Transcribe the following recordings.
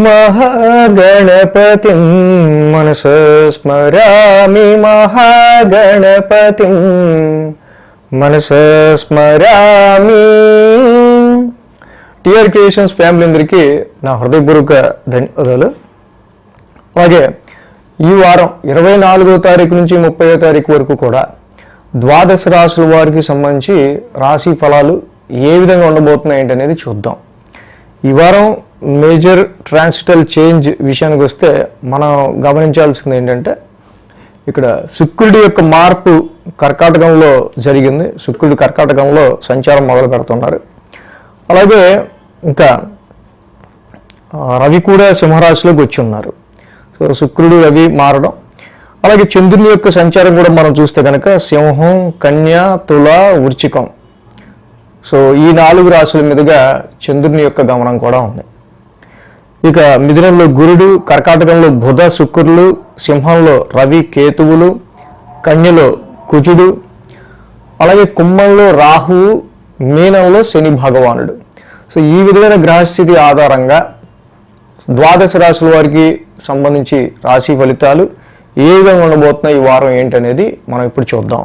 महागणपतिं मनसा स्मरामि महागणपतिं मनसा स्मरामि। TR creations family అందరికీ నా హృదయపూర్వక ధన్యవాదాలు. అలాగే ఈ వారం 24వ తారీఖు నుంచి 30వ తారీఖు వరకు కూడా ద్వాదశ రాశుల వారికి సంబంధించి రాశి ఫలాలు ఏ విధంగా ఉండబోతున్నాయి అనేది చూద్దాం. ఈ వారం మేజర్ ట్రాన్సిటల్ చేంజ్ విషయానికి వస్తే మనం గమనించాల్సింది ఏంటంటే, ఇక్కడ శుక్రుడి యొక్క మార్పు కర్కాటకంలో జరిగింది. శుక్రుడు కర్కాటకంలో సంచారం మొదలు పెడుతున్నారు. అలాగే ఇంకా రవి కూడా సింహరాశిలోకి వచ్చి ఉన్నారు. సో శుక్రుడు రవి మారడం, అలాగే చంద్రుని యొక్క సంచారం కూడా మనం చూస్తే కనుక సింహం, కన్య, తుల, వృశ్చికం, సో ఈ 4 రాశుల మీదుగా చంద్రుని యొక్క గమనం కూడా ఉంది. ఇక మిథునంలో గురుడు, కర్కాటకంలో బుధ శుక్రులు, సింహంలో రవి కేతువులు, కన్యలో కుజుడు, అలాగే కుంభంలో రాహువు, మీనంలో శని భగవానుడు. సో ఈ విధమైన గ్రహస్థితి ఆధారంగా ద్వాదశ రాశుల వారికి సంబంధించి రాశి ఫలితాలు ఏ విధంగా ఉండబోతున్నాయి, ఈ వారం ఏంటనేది మనం ఇప్పుడు చూద్దాం.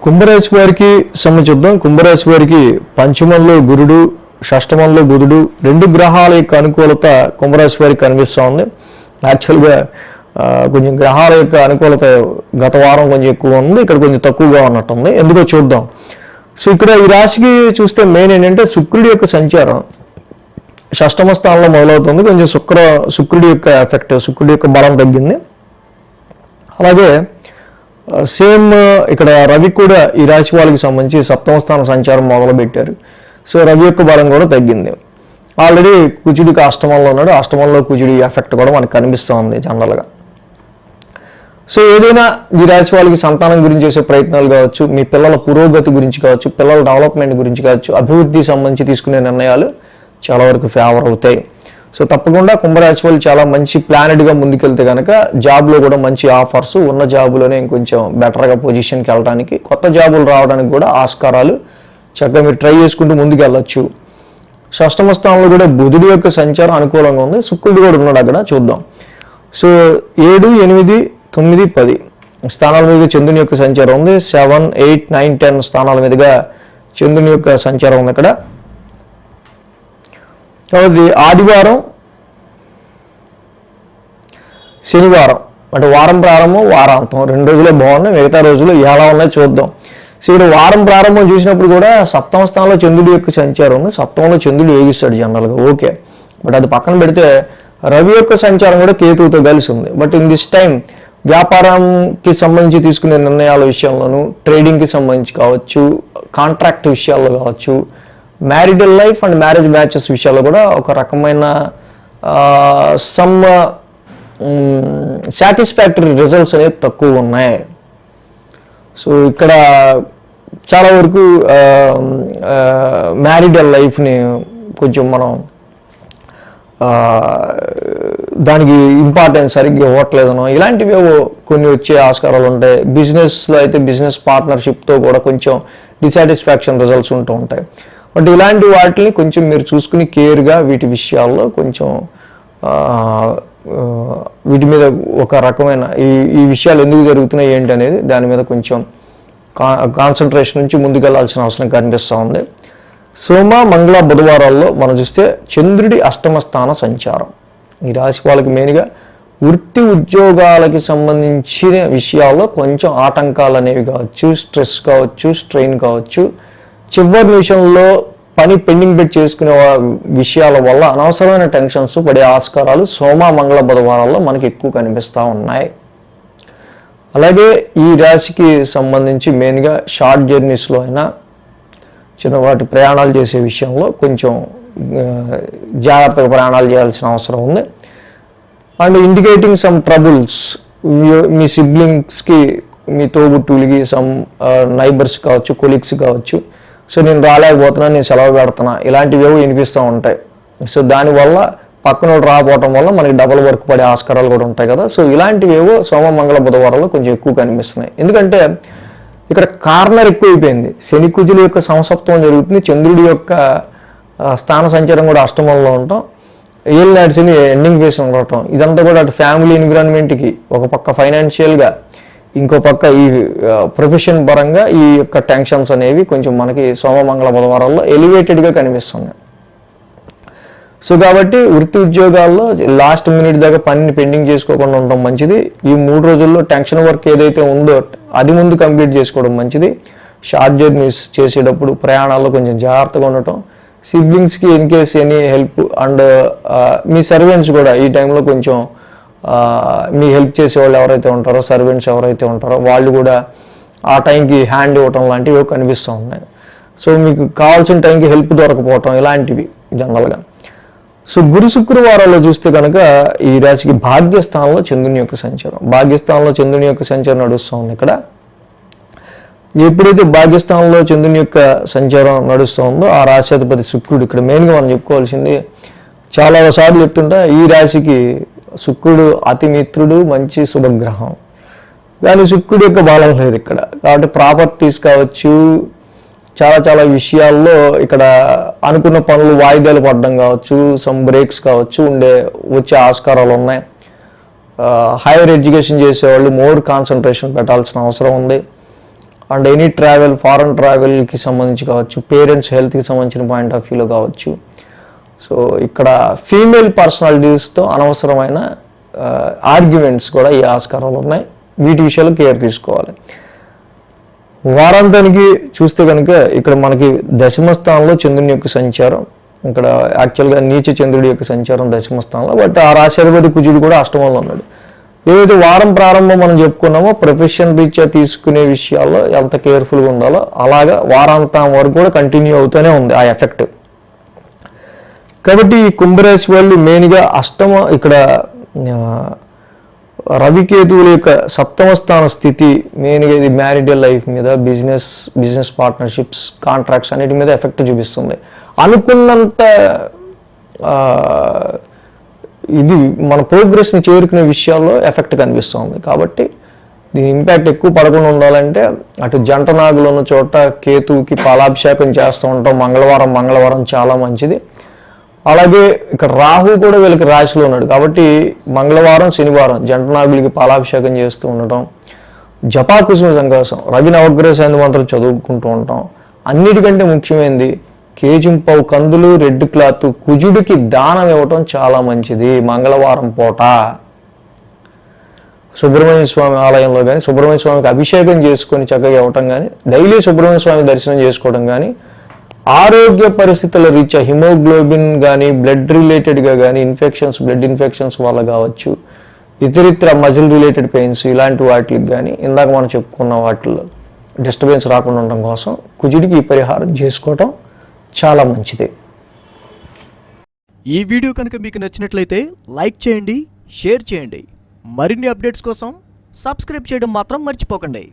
కుంభరాశి వారికి సంబంధించుద్దాం. కుంభరాశి వారికి పంచమంలో గురుడు, షష్టమంలో బుధుడు, 2 గ్రహాల యొక్క అనుకూలత కుంభరాశి వారికి కనిపిస్తూ ఉంది. యాక్చువల్గా కొంచెం గ్రహాల యొక్క అనుకూలత గత వారం కొంచెం ఎక్కువ ఉంది, ఇక్కడ కొంచెం తక్కువగా ఉన్నట్టుంది. ఎందుకో చూద్దాం. సో ఇక్కడ ఈ రాశికి చూస్తే మెయిన్ ఏంటంటే శుక్రుడి యొక్క సంచారం షష్టమ స్థానంలో మొదలవుతుంది. కొంచెం శుక్రుడి యొక్క ఎఫెక్ట్, శుక్రుడి యొక్క బలం తగ్గింది. అలాగే సేమ్ ఇక్కడ రవి కూడా ఈ రాశి వాళ్ళకి సంబంధించి సప్తమ స్థాన సంచారం మొదలుపెట్టారు. సో రవి యొక్క బలం కూడా తగ్గింది. ఆల్రెడీ కుజుడికి అష్టమంలో ఉన్నాడు. అష్టమంలో కుజుడి ఎఫెక్ట్ కూడా మనకు కనిపిస్తూ ఉంది జనరల్గా. సో ఏదైనా ఈ రాశి వాళ్ళకి సంతానం గురించి చేసే ప్రయత్నాలు కావచ్చు, మీ పిల్లల పురోగతి గురించి కావచ్చు, పిల్లల డెవలప్మెంట్ గురించి కావచ్చు, అభివృద్ధికి సంబంధించి తీసుకునే నిర్ణయాలు చాలా వరకు ఫేవర్ అవుతాయి. సో తప్పకుండా కుంభరాశి వాళ్ళు చాలా మంచి ప్లానెడ్గా ముందుకెళ్తే కనుక జాబ్లో కూడా మంచి ఆఫర్స్, ఉన్న జాబులోనే ఇంకొంచెం బెటర్గా పొజిషన్కి వెళ్ళడానికి, కొత్త జాబులు రావడానికి కూడా ఆస్కారాలు చక్కగా మీరు ట్రై చేసుకుంటూ ముందుకు వెళ్ళొచ్చు. షష్టమ స్థానంలో కూడా బుధుడి యొక్క సంచారం అనుకూలంగా ఉంది. శుక్రుడు కూడా ఉన్నాడు అక్కడ, చూద్దాం. సో 7, 8, 9, 10 స్థానాల మీదుగా చంద్రుని యొక్క సంచారం ఉంది. 7, 8, 9, 10 స్థానాల మీదుగా చంద్రుని యొక్క సంచారం ఉంది అక్కడ. కాబట్టి ఆదివారం, శనివారం అంటే వారం ప్రారంభం, వారాంతం 2 రోజులే బాగున్నాయి. మిగతా రోజులు ఎలా ఉన్నాయో చూద్దాం. సో ఇక్కడ వారం ప్రారంభం చూసినప్పుడు కూడా సప్తమ స్థానంలో చంద్రుడి యొక్క సంచారం ఉంది. సప్తమంలో చంద్రుడు ఏగిస్తాడు జనరల్గా, ఓకే. బట్ అది పక్కన పెడితే రవి యొక్క సంచారం కూడా కేతువుతో కలిసి ఉంది. బట్ ఇన్ దిస్ టైం వ్యాపారంకి సంబంధించి తీసుకునే నిర్ణయాల విషయంలోనూ, ట్రేడింగ్కి సంబంధించి కావచ్చు, కాంట్రాక్ట్ విషయాల్లో కావచ్చు, మ్యారిడల్ లైఫ్ అండ్ మ్యారేజ్ మ్యాచెస్ విషయాల్లో కూడా ఒక రకమైన సమ్ సాటిస్ఫాక్టరీ రిజల్ట్స్ అనేవి తక్కువ ఉన్నాయి. సో ఇక్కడ చాలా వరకు మ్యారిడల్ లైఫ్ని కొంచెం మనం దానికి ఇంపార్టెన్స్ సరిగ్గా ఇవ్వట్లేదనో ఇలాంటివి కొన్ని వచ్చే ఆస్కారాలు ఉంటాయి. బిజినెస్లో అయితే బిజినెస్ పార్ట్నర్షిప్తో కూడా కొంచెం డిసాటిస్ఫాక్షన్ రిజల్ట్స్ ఉంటూ ఉంటాయి. బట్ ఇలాంటి వాటిని కొంచెం మీరు చూసుకుని కేర్గా వీటి విషయాల్లో కొంచెం వీటి మీద ఒక రకమైన ఈ విషయాలు ఎందుకు జరుగుతున్నాయి ఏంటి అనేది దాని మీద కొంచెం కాన్సన్ట్రేషన్ నుంచి ముందుకెళ్లాల్సిన అవసరం కనిపిస్తూ ఉంది. సోమ, మంగళ, బుధవారాల్లో మనం చూస్తే చంద్రుడి అష్టమ స్థాన సంచారం ఈ రాశి వాళ్ళకి మెయిన్గా వృత్తి ఉద్యోగాలకి సంబంధించిన విషయాల్లో కొంచెం ఆటంకాలు అనేవి కావచ్చు, స్ట్రెస్ కావచ్చు, స్ట్రెయిన్ కావచ్చు, చివరి నిమిషంలో పని పెండింగ్ పెట్టి చేసుకునే విషయాల వల్ల అనవసరమైన టెన్షన్స్ పడే ఆస్కారాలు సోమ, మంగళ, బుధవారాల్లో మనకి ఎక్కువ కనిపిస్తూ ఉన్నాయి. అలాగే ఈ రాశికి సంబంధించి మెయిన్గా షార్ట్ జర్నీస్లో అయినా చిన్నవాటి ప్రయాణాలు చేసే విషయంలో కొంచెం జాగ్రత్తగా ప్రయాణాలు చేయాల్సిన అవసరం ఉంది. అండ్ ఇండికేటింగ్ సమ్ ట్రబుల్స్, మీ సిబ్లింగ్స్కి, మీ తోబుట్టువులకి, సమ్ నైబర్స్ కావచ్చు, కొలీగ్స్ కావచ్చు, సో నేను రాలేకపోతున్నాను, నేను సెలవు పెడుతున్నా, ఇలాంటివి ఏవో వినిపిస్తూ ఉంటాయి. సో దానివల్ల పక్కన రాకపోవటం వల్ల మనకి డబుల్ వర్క్ పడే ఆస్కారాలు కూడా ఉంటాయి కదా. సో ఇలాంటివి ఏవో సోమ, మంగళ, బుధవారాల్లో కొంచెం ఎక్కువ కనిపిస్తున్నాయి. ఎందుకంటే ఇక్కడ కార్నర్ ఎక్కువైపోయింది. శని కుజుల యొక్క సంసప్తం జరుగుతుంది, చంద్రుడి యొక్క స్థాన సంచారం కూడా అష్టమంలో ఉండటం, ఏలినాటి శని ఎండింగ్ ఫేస్ ఉండటం, ఇదంతా కూడా అటు ఫ్యామిలీ ఎన్విరాన్మెంట్కి ఒక పక్క ఫైనాన్షియల్గా, ఇంకో పక్క ఈ ప్రొఫెషన్ పరంగా ఈ యొక్క టెన్షన్స్ అనేవి కొంచెం మనకి సోమ మంగళ బుధవారాల్లో ఎలివేటెడ్గా కనిపిస్తున్నాయి. సో కాబట్టి వృత్తి ఉద్యోగాల్లో లాస్ట్ మినిట్ దాకా పనిని పెండింగ్ చేసుకోకుండా ఉండడం మంచిది. ఈ 3 రోజుల్లో టెన్షన్ వర్క్ ఏదైతే ఉందో అది ముందు కంప్లీట్ చేసుకోవడం మంచిది. షార్ట్ జర్నీస్ చేసేటప్పుడు ప్రయాణాల్లో కొంచెం జాగ్రత్తగా ఉండటం, సిబ్లింగ్స్కి in case any help and మీ సర్వెంట్స్ కూడా ఈ టైంలో కొంచెం మీ హెల్ప్ చేసేవాళ్ళు ఎవరైతే ఉంటారో, సర్వెంట్స్ ఎవరైతే ఉంటారో వాళ్ళు కూడా ఆ టైంకి హ్యాండ్ ఇవ్వటం లాంటివి కనిపిస్తూ ఉన్నాయి. సో మీకు కావాల్సిన టైంకి హెల్ప్ దొరకపోవటం ఇలాంటివి జనరల్గా. సో గురు శుక్రవారాల్లో చూస్తే కనుక ఈ రాశికి భాగ్యస్థానంలో చంద్రుని యొక్క సంచారం, భాగ్యస్థానంలో చంద్రుని యొక్క సంచారం నడుస్తూ ఉంది. ఇక్కడ ఎప్పుడైతే భాగ్యస్థానంలో చంద్రుని యొక్క సంచారం నడుస్తూ ఉందో ఆ రాశ్యాధిపతి శుక్రుడు. ఇక్కడ మెయిన్గా మనం చెప్పుకోవాల్సింది, చాలా సార్లు చెప్తుంటా ఈ రాశికి శుక్రుడు అతి మిత్రుడు, మంచి శుభగ్రహం. కానీ శుక్రుడు యొక్క బలం లేదు ఇక్కడ. కాబట్టి ప్రాపర్టీస్ కావచ్చు, చాలా విషయాల్లో ఇక్కడ అనుకున్న పనులు వాయిదాలు పడడం కావచ్చు, సమ్ బ్రేక్స్ కావచ్చు వచ్చే ఆస్కారాలు ఉన్నాయి. హైయర్ ఎడ్యుకేషన్ చేసేవాళ్ళు మోర్ కాన్సన్ట్రేషన్ పెట్టాల్సిన అవసరం ఉంది. అండ్ ఎనీ ట్రావెల్, ఫారెన్ ట్రావెల్కి సంబంధించి కావచ్చు, పేరెంట్స్ హెల్త్కి సంబంధించిన పాయింట్ ఆఫ్ వ్యూలో కావచ్చు. సో ఇక్కడ ఫీమేల్ పర్సనాలిటీస్తో అనవసరమైన ఆర్గ్యుమెంట్స్ కూడా ఈ ఆస్కారాలు ఉన్నాయి. వీటి విషయాల్లో కేర్ తీసుకోవాలి. వారాంతానికి చూస్తే కనుక ఇక్కడ మనకి దశమ స్థానంలో చంద్రుని యొక్క సంచారం, ఇక్కడ యాక్చువల్గా నీచ చంద్రుడి యొక్క సంచారం దశమ స్థానంలో, బట్ ఆ రాశ్యాధిపతి కుజుడు కూడా అష్టమంలో ఉన్నాడు. ఏదైతే వారం ప్రారంభం మనం చెప్పుకున్నామో ప్రొఫెషన్ రీత్యా తీసుకునే విషయాల్లో ఎంత కేర్ఫుల్గా ఉండాలో అలాగా వారాంతం వరకు కూడా కంటిన్యూ అవుతూనే ఉంది ఆ ఎఫెక్ట్. కాబట్టి ఈ కుంభరాశి వాళ్ళు మెయిన్గా ఇక్కడ రవికేతువుల యొక్క సప్తమ స్థాన స్థితి మెయిన్గా ఇది మ్యారిటల్ లైఫ్ మీద, బిజినెస్ పార్ట్నర్షిప్స్, కాంట్రాక్ట్స్ అన్నిటి మీద ఎఫెక్ట్ చూపిస్తుంది. అనుకున్నంత ఇది మన ప్రోగ్రెస్ని చేరుకునే విషయాల్లో ఎఫెక్ట్ కనిపిస్తుంది. కాబట్టి దీని ఇంపాక్ట్ ఎక్కువ పడకుండా ఉండాలంటే అటు జంట నాగులు ఉన్న చోట కేతువుకి పాలాభిషేకం చేస్తూ ఉంటాం. మంగళవారం చాలా మంచిది. అలాగే ఇక్కడ రాహు కూడా వీళ్ళకి రాశిలో ఉన్నాడు. కాబట్టి మంగళవారం, శనివారం జంట నాగులకి పాలాభిషేకం చేస్తూ ఉండటం, జపాకుసుమ సంకాసం, రవి నవగ్రహ శాంతి మంత్రం చదువుకుంటూ ఉంటాం. అన్నిటికంటే ముఖ్యమైనది కేజింపావు కందులు, రెడ్ క్లాత్ కుజుడికి దానం ఇవ్వటం చాలా మంచిది. మంగళవారం పూట సుబ్రహ్మణ్య స్వామి ఆలయంలో కానీ సుబ్రహ్మణ్య స్వామికి అభిషేకం చేసుకొని చక్కగా ఇవ్వటం కానీ, డైలీ సుబ్రహ్మణ్య స్వామి దర్శనం చేసుకోవడం కానీ, ఆరోగ్య పరిస్థితుల రీత్యా హిమోగ్లోబిన్ కానీ బ్లడ్ రిలేటెడ్గా కానీ బ్లడ్ ఇన్ఫెక్షన్స్ వల్ల కావచ్చు, ఇతరితర మజిల్ రిలేటెడ్ పెయిన్స్ ఇలాంటి వాటికి కానీ ఇందాక మనం చెప్పుకున్న వాటిల్లో డిస్టర్బెన్స్ రాకుండా ఉండడం కోసం కుజుడికి ఈ పరిహారం చేసుకోవటం చాలా మంచిది. ఈ వీడియో కనుక మీకు నచ్చినట్లయితే లైక్ చేయండి, షేర్ చేయండి. మరిన్ని అప్డేట్స్ కోసం సబ్స్క్రైబ్ చేయడం మాత్రం మర్చిపోకండి.